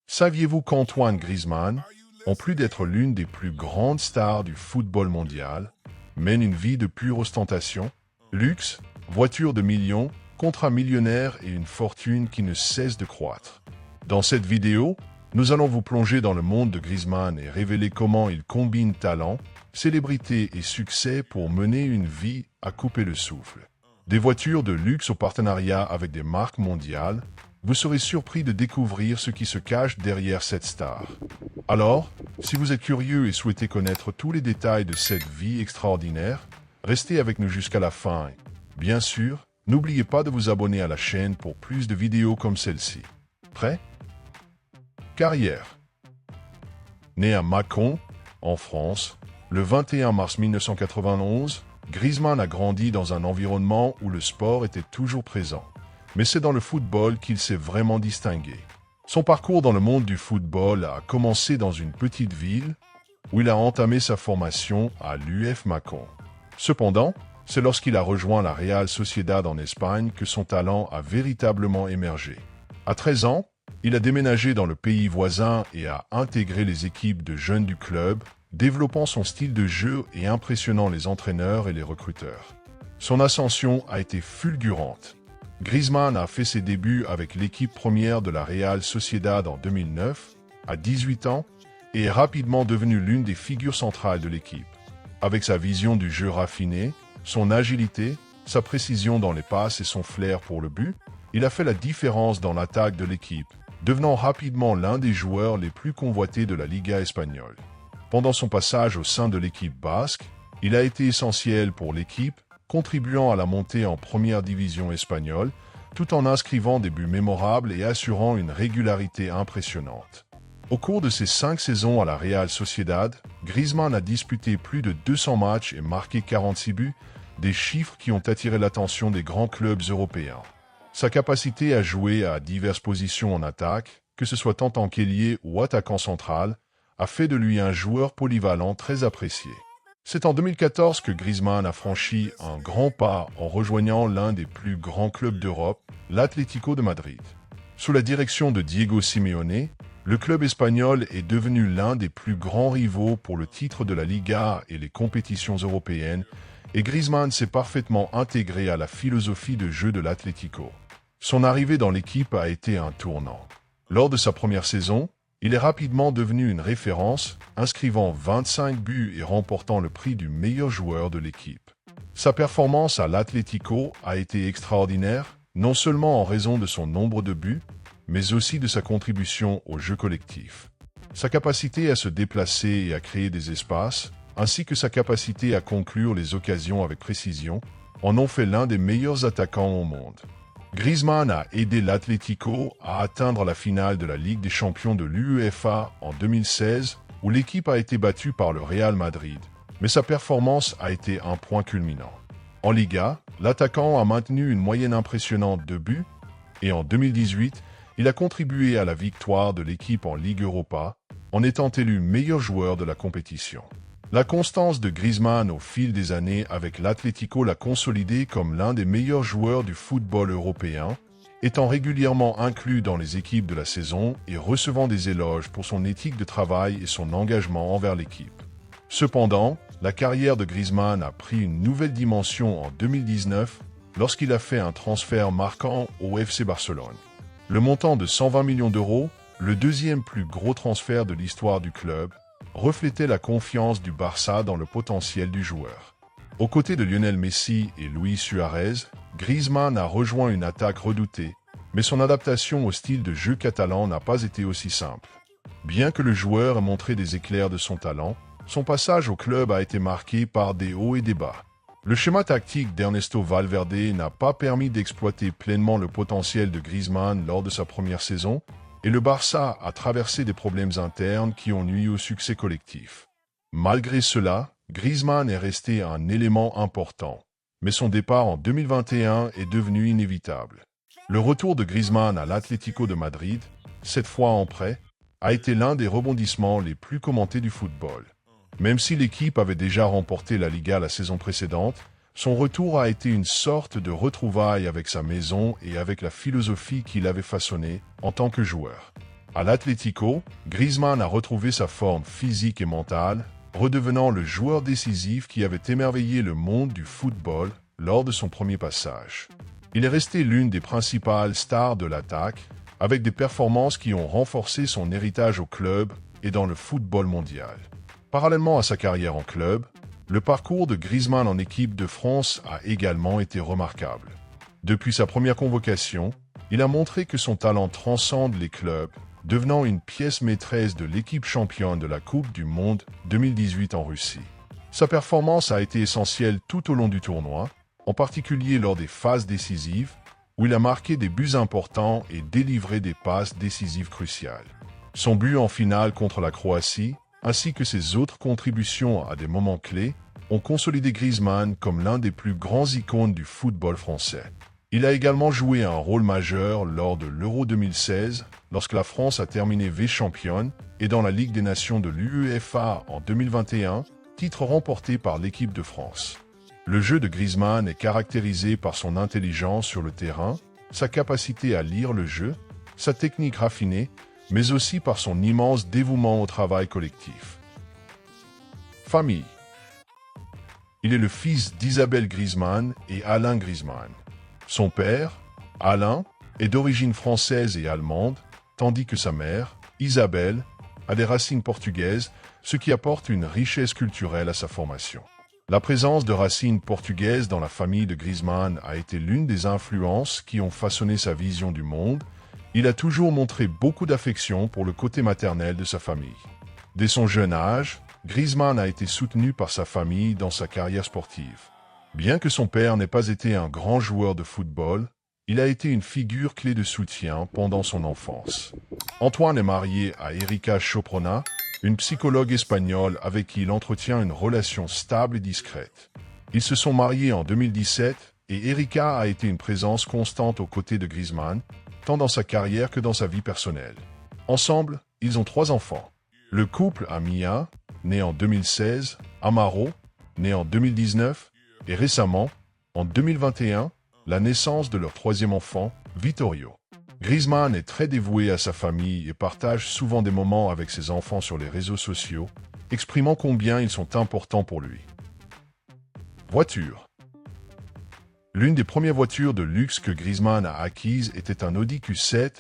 Saviez-vous qu'Antoine Griezmann, en plus d'être l'une des plus grandes stars du football mondial, mène une vie de pure ostentation, luxe, voiture de millions, contrat millionnaire et une fortune qui ne cesse de croître? Dans cette vidéo, nous allons vous plonger dans le monde de Griezmann et révéler comment il combine talent, célébrité et succès pour mener une vie à couper le souffle. Des voitures de luxe au partenariat avec des marques mondiales, vous serez surpris de découvrir ce qui se cache derrière cette star. Alors, si vous êtes curieux et souhaitez connaître tous les détails de cette vie extraordinaire, restez avec nous jusqu'à la fin. Bien sûr, n'oubliez pas de vous abonner à la chaîne pour plus de vidéos comme celle-ci. Prêt? Carrière. Né à Mâcon, en France, le 21 mars 1991, Griezmann a grandi dans un environnement où le sport était toujours présent. Mais c'est dans le football qu'il s'est vraiment distingué. Son parcours dans le monde du football a commencé dans une petite ville où il a entamé sa formation à l'UF Mâcon. Cependant, c'est lorsqu'il a rejoint la Real Sociedad en Espagne que son talent a véritablement émergé. À 13 ans, il a déménagé dans le pays voisin et a intégré les équipes de jeunes du club, développant son style de jeu et impressionnant les entraîneurs et les recruteurs. Son ascension a été fulgurante. Griezmann a fait ses débuts avec l'équipe première de la Real Sociedad en 2009, à 18 ans, et est rapidement devenu l'une des figures centrales de l'équipe. Avec sa vision du jeu raffinée, son agilité, sa précision dans les passes et son flair pour le but, il a fait la différence dans l'attaque de l'équipe, devenant rapidement l'un des joueurs les plus convoités de la Liga espagnole. Pendant son passage au sein de l'équipe basque, il a été essentiel pour l'équipe, contribuant à la montée en première division espagnole, tout en inscrivant des buts mémorables et assurant une régularité impressionnante. Au cours de ses 5 saisons à la Real Sociedad, Griezmann a disputé plus de 200 matchs et marqué 46 buts, des chiffres qui ont attiré l'attention des grands clubs européens. Sa capacité à jouer à diverses positions en attaque, que ce soit en tant qu'ailier ou attaquant central, a fait de lui un joueur polyvalent très apprécié. C'est en 2014 que Griezmann a franchi un grand pas en rejoignant l'un des plus grands clubs d'Europe, l'Atlético de Madrid. Sous la direction de Diego Simeone, le club espagnol est devenu l'un des plus grands rivaux pour le titre de la Liga et les compétitions européennes, et Griezmann s'est parfaitement intégré à la philosophie de jeu de l'Atlético. Son arrivée dans l'équipe a été un tournant. Lors de sa première saison, il est rapidement devenu une référence, inscrivant 25 buts et remportant le prix du meilleur joueur de l'équipe. Sa performance à l'Atlético a été extraordinaire, non seulement en raison de son nombre de buts, mais aussi de sa contribution au jeu collectif. Sa capacité à se déplacer et à créer des espaces, ainsi que sa capacité à conclure les occasions avec précision, en ont fait l'un des meilleurs attaquants au monde. Griezmann a aidé l'Atlético à atteindre la finale de la Ligue des champions de l'UEFA en 2016, où l'équipe a été battue par le Real Madrid, mais sa performance a été un point culminant. En Liga, l'attaquant a maintenu une moyenne impressionnante de buts, et en 2018, il a contribué à la victoire de l'équipe en Ligue Europa, en étant élu meilleur joueur de la compétition. La constance de Griezmann au fil des années avec l'Atlético l'a consolidé comme l'un des meilleurs joueurs du football européen, étant régulièrement inclus dans les équipes de la saison et recevant des éloges pour son éthique de travail et son engagement envers l'équipe. Cependant, la carrière de Griezmann a pris une nouvelle dimension en 2019 lorsqu'il a fait un transfert marquant au FC Barcelone. Le montant de 120 millions d'euros, le deuxième plus gros transfert de l'histoire du club, reflétait la confiance du Barça dans le potentiel du joueur. Aux côtés de Lionel Messi et Luis Suarez, Griezmann a rejoint une attaque redoutée, mais son adaptation au style de jeu catalan n'a pas été aussi simple. Bien que le joueur ait montré des éclairs de son talent, son passage au club a été marqué par des hauts et des bas. Le schéma tactique d'Ernesto Valverde n'a pas permis d'exploiter pleinement le potentiel de Griezmann lors de sa première saison, et le Barça a traversé des problèmes internes qui ont nui au succès collectif. Malgré cela, Griezmann est resté un élément important, mais son départ en 2021 est devenu inévitable. Le retour de Griezmann à l'Atlético de Madrid, cette fois en prêt, a été l'un des rebondissements les plus commentés du football. Même si l'équipe avait déjà remporté la Liga la saison précédente, Son retour a été une sorte de retrouvaille avec sa maison et avec la philosophie qu'il avait façonnée en tant que joueur. À l'Atlético, Griezmann a retrouvé sa forme physique et mentale, redevenant le joueur décisif qui avait émerveillé le monde du football lors de son premier passage. Il est resté l'une des principales stars de l'attaque, avec des performances qui ont renforcé son héritage au club et dans le football mondial. Parallèlement à sa carrière en club, le parcours de Griezmann en équipe de France a également été remarquable. Depuis sa première convocation, il a montré que son talent transcende les clubs, devenant une pièce maîtresse de l'équipe championne de la Coupe du Monde 2018 en Russie. Sa performance a été essentielle tout au long du tournoi, en particulier lors des phases décisives, où il a marqué des buts importants et délivré des passes décisives cruciales. Son but en finale contre la Croatie, ainsi que ses autres contributions à des moments clés, ont consolidé Griezmann comme l'un des plus grands icônes du football français. Il a également joué un rôle majeur lors de l'Euro 2016, lorsque la France a terminé vice-championne, et dans la Ligue des Nations de l'UEFA en 2021, titre remporté par l'équipe de France. Le jeu de Griezmann est caractérisé par son intelligence sur le terrain, sa capacité à lire le jeu, sa technique raffinée, mais aussi par son immense dévouement au travail collectif. Famille. Il est le fils d'Isabelle Griezmann et Alain Griezmann. Son père, Alain, est d'origine française et allemande, tandis que sa mère, Isabelle, a des racines portugaises, ce qui apporte une richesse culturelle à sa formation. La présence de racines portugaises dans la famille de Griezmann a été l'une des influences qui ont façonné sa vision du monde. Il a toujours montré beaucoup d'affection pour le côté maternel de sa famille. Dès son jeune âge, Griezmann a été soutenu par sa famille dans sa carrière sportive. Bien que son père n'ait pas été un grand joueur de football, il a été une figure clé de soutien pendant son enfance. Antoine est marié à Erika Choprona, une psychologue espagnole avec qui il entretient une relation stable et discrète. Ils se sont mariés en 2017 et Erika a été une présence constante aux côtés de Griezmann, tant dans sa carrière que dans sa vie personnelle. Ensemble, ils ont 3 enfants. Le couple a Mia, née en 2016, Amaro, né en 2019, et récemment, en 2021, la naissance de leur 3e enfant, Vittorio. Griezmann est très dévoué à sa famille et partage souvent des moments avec ses enfants sur les réseaux sociaux, exprimant combien ils sont importants pour lui. Voiture. L'une des premières voitures de luxe que Griezmann a acquise était un Audi Q7,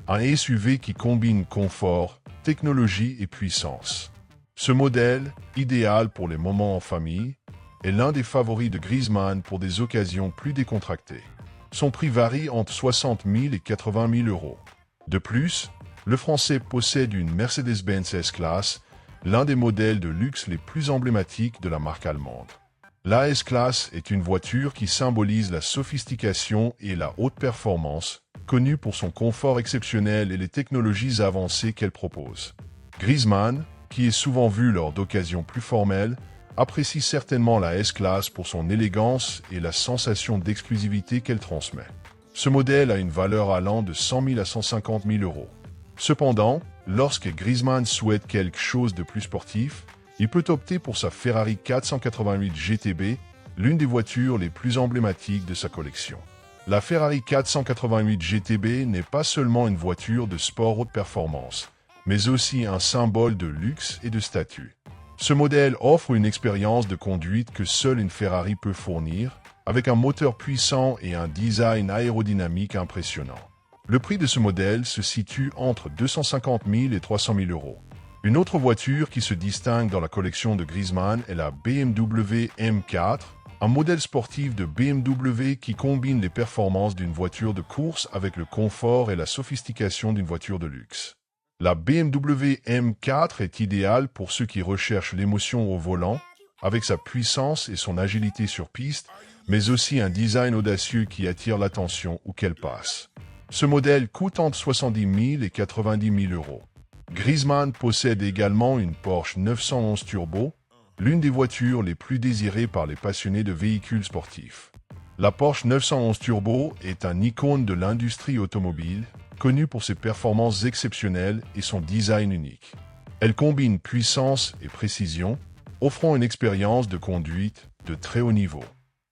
un SUV qui combine confort, technologie et puissance. Ce modèle, idéal pour les moments en famille, est l'un des favoris de Griezmann pour des occasions plus décontractées. Son prix varie entre 60 000 et 80 000 euros. De plus, le Français possède une Mercedes-Benz S-Class, l'un des modèles de luxe les plus emblématiques de la marque allemande. La S-Class est une voiture qui symbolise la sophistication et la haute performance, connue pour son confort exceptionnel et les technologies avancées qu'elle propose. Griezmann, qui est souvent vu lors d'occasions plus formelles, apprécie certainement la S-Class pour son élégance et la sensation d'exclusivité qu'elle transmet. Ce modèle a une valeur allant de 100 000 à 150 000 euros. Cependant, lorsque Griezmann souhaite quelque chose de plus sportif, il peut opter pour sa Ferrari 488 GTB, l'une des voitures les plus emblématiques de sa collection. La Ferrari 488 GTB n'est pas seulement une voiture de sport haute performance, mais aussi un symbole de luxe et de statut. Ce modèle offre une expérience de conduite que seule une Ferrari peut fournir, avec un moteur puissant et un design aérodynamique impressionnant. Le prix de ce modèle se situe entre 250 000 et 300 000 euros. Une autre voiture qui se distingue dans la collection de Griezmann est la BMW M4, un modèle sportif de BMW qui combine les performances d'une voiture de course avec le confort et la sophistication d'une voiture de luxe. La BMW M4 est idéale pour ceux qui recherchent l'émotion au volant, avec sa puissance et son agilité sur piste, mais aussi un design audacieux qui attire l'attention où qu'elle passe. Ce modèle coûte entre 70 000 et 90 000 euros. Griezmann possède également une Porsche 911 Turbo, l'une des voitures les plus désirées par les passionnés de véhicules sportifs. La Porsche 911 Turbo est un icône de l'industrie automobile, connue pour ses performances exceptionnelles et son design unique. Elle combine puissance et précision, offrant une expérience de conduite de très haut niveau.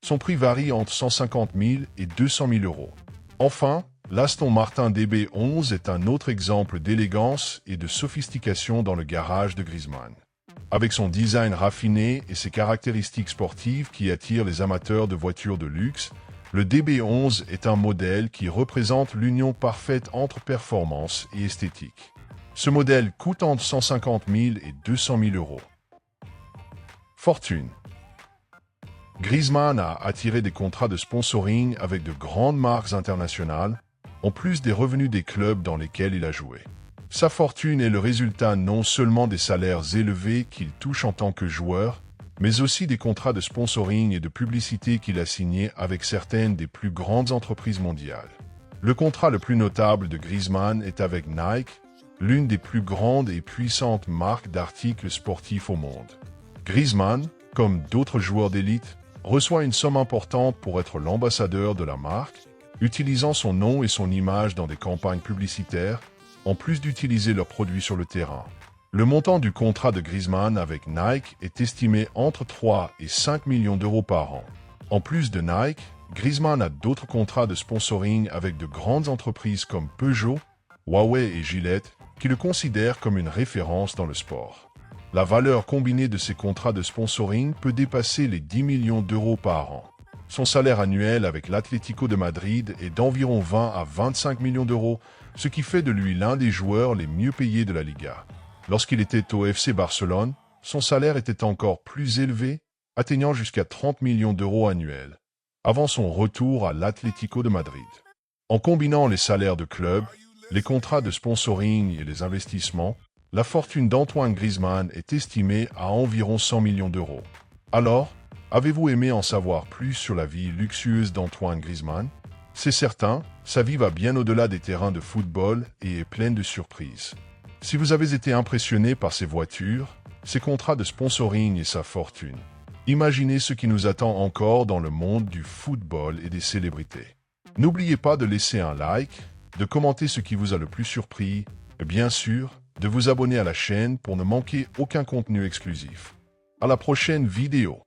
Son prix varie entre 150 000 et 200 000 euros. Enfin, l'Aston Martin DB11 est un autre exemple d'élégance et de sophistication dans le garage de Griezmann. Avec son design raffiné et ses caractéristiques sportives qui attirent les amateurs de voitures de luxe, le DB11 est un modèle qui représente l'union parfaite entre performance et esthétique. Ce modèle coûte entre 150 000 et 200 000 euros. Fortune. Griezmann a attiré des contrats de sponsoring avec de grandes marques internationales, en plus des revenus des clubs dans lesquels il a joué. Sa fortune est le résultat non seulement des salaires élevés qu'il touche en tant que joueur, mais aussi des contrats de sponsoring et de publicité qu'il a signés avec certaines des plus grandes entreprises mondiales. Le contrat le plus notable de Griezmann est avec Nike, l'une des plus grandes et puissantes marques d'articles sportifs au monde. Griezmann, comme d'autres joueurs d'élite, reçoit une somme importante pour être l'ambassadeur de la marque, utilisant son nom et son image dans des campagnes publicitaires, en plus d'utiliser leurs produits sur le terrain. Le montant du contrat de Griezmann avec Nike est estimé entre 3 et 5 millions d'euros par an. En plus de Nike, Griezmann a d'autres contrats de sponsoring avec de grandes entreprises comme Peugeot, Huawei et Gillette, qui le considèrent comme une référence dans le sport. La valeur combinée de ces contrats de sponsoring peut dépasser les 10 millions d'euros par an. Son salaire annuel avec l'Atlético de Madrid est d'environ 20 à 25 millions d'euros, ce qui fait de lui l'un des joueurs les mieux payés de la Liga. Lorsqu'il était au FC Barcelone, son salaire était encore plus élevé, atteignant jusqu'à 30 millions d'euros annuels, avant son retour à l'Atlético de Madrid. En combinant les salaires de club, les contrats de sponsoring et les investissements, la fortune d'Antoine Griezmann est estimée à environ 100 millions d'euros. Alors, avez-vous aimé en savoir plus sur la vie luxueuse d'Antoine Griezmann? C'est certain, sa vie va bien au-delà des terrains de football et est pleine de surprises. Si vous avez été impressionné par ses voitures, ses contrats de sponsoring et sa fortune, imaginez ce qui nous attend encore dans le monde du football et des célébrités. N'oubliez pas de laisser un like, de commenter ce qui vous a le plus surpris, et bien sûr, de vous abonner à la chaîne pour ne manquer aucun contenu exclusif. À la prochaine vidéo.